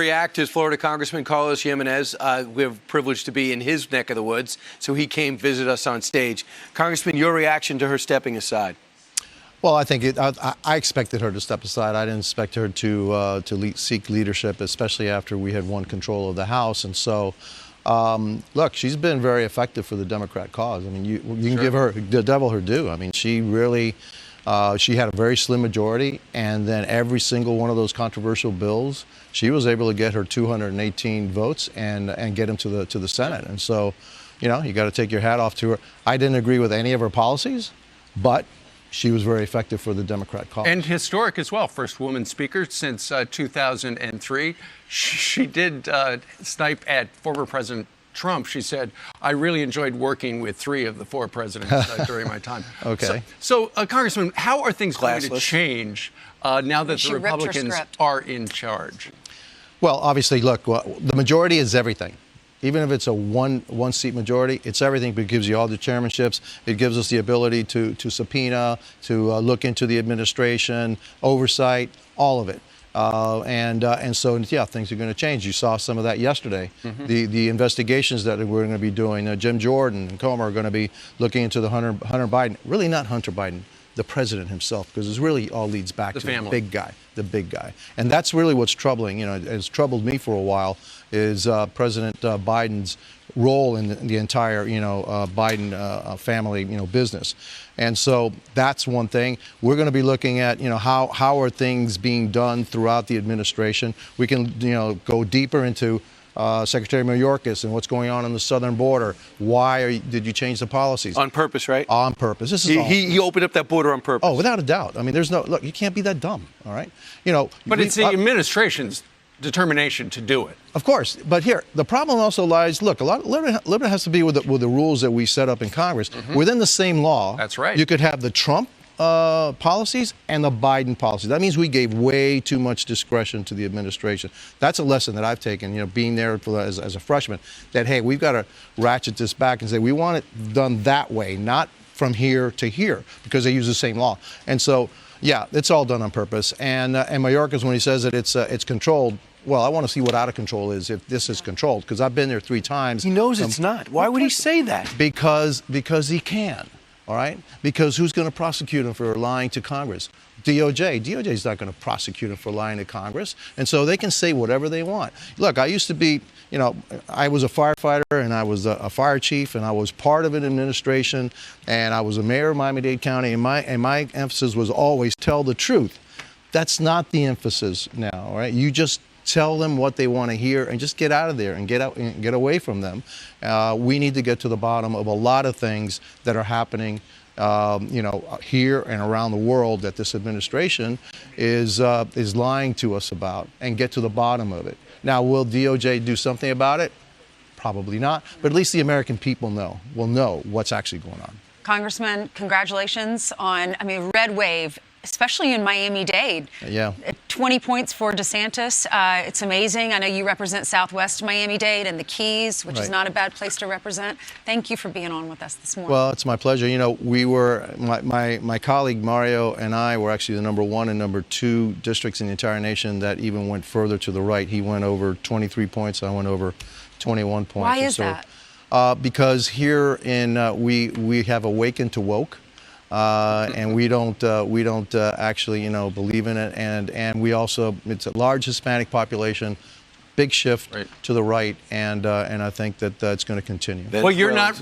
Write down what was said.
React is Florida Congressman Gimenez. We're privileged to be in his neck of the woods, so he came visit us on stage. Congressman, your reaction to her stepping aside? Well, I think I expected her to step aside. I didn't expect her to seek leadership, especially after we had won control of the House. And so, look, she's been very effective for the Democrat cause. I mean, you can give her the devil her due. I mean, she really. She had a very slim majority, and then every single one of those controversial bills, she was able to get her 218 votes and get them to the Senate. And so, you know, you got to take your hat off to her. I didn't agree with any of her policies, but she was very effective for the Democrat cause. And historic as well. First woman speaker since 2003. She did snipe at former President Trump. She said, I really enjoyed working with 3 of the 4 presidents during my time. Okay. So Congressman, how are things going to change now that the Republicans are in charge? Well, obviously, look, the majority is everything. Even if it's a one-seat majority, it's everything. But it gives you all the chairmanships. It gives us the ability to subpoena, to look into the administration, oversight, all of it. And so, yeah, things are going to change. You saw some of that yesterday. Mm-hmm. The investigations that we're going to be doing, Jim Jordan and Comer are going to be looking into the Hunter Biden. Really not Hunter Biden, the president himself, because it really all leads back to the big guy. And that's really what's troubling. You know, it's troubled me for a while is President Biden's role in the entire, Biden family, business. And so that's one thing. We're going to be looking at, how are things being done throughout the administration. We can, go deeper into Secretary Mayorkas and what's going on the southern border. Why did you change the policies? On purpose, right? On purpose. This is he opened up that border on purpose. Oh, without a doubt. I mean, look, you can't be that dumb, all right? But it's the administration's determination to do it. Of course, but here the problem also lies. Look, a little has to be with the rules that we set up in Congress. Mm-hmm. Within the same law, that's right. You could have the Trump policies and the Biden policies. That means we gave way too much discretion to the administration. That's a lesson that I've taken, being there as a freshman. That hey, we've got to ratchet this back and say we want it done that way, not from here to here, because they use the same law. And so, yeah, it's all done on purpose. And Mayorkas, when he says that it's controlled. Well, I want to see what out of control is if this is controlled, because I've been there 3 times. He knows it's not. Why would he say that? Because he can, all right? Because who's going to prosecute him for lying to Congress? DOJ. DOJ is not going to prosecute him for lying to Congress. And so they can say whatever they want. Look, I used to be, I was a firefighter and I was a fire chief and I was part of an administration and I was a mayor of Miami-Dade County and my emphasis was always tell the truth. That's not the emphasis now, all right? You just tell them what they want to hear and just get out of there and get away from them. We need to get to the bottom of a lot of things that are happening, here and around the world that this administration is lying to us about, and get to the bottom of it. Now, will DOJ do something about it? Probably not, but at least the American people will know what's actually going on. Congressman, congratulations on, red wave, especially in Miami-Dade. Yeah. 20 points for DeSantis. It's amazing. I know you represent Southwest Miami-Dade and the Keys, which is not a bad place to represent. Thank you for being on with us this morning. Well, it's my pleasure. We were, my colleague Mario and I were actually the number 1 and number 2 districts in the entire nation that even went further to the right. He went over 23 points. I went over 21 points. Why is that? Because here we have awakened to woke. And we don't actually, believe in it. And we also, it's a large Hispanic population, big shift to the right. And I think that it's going to continue. Well, you're not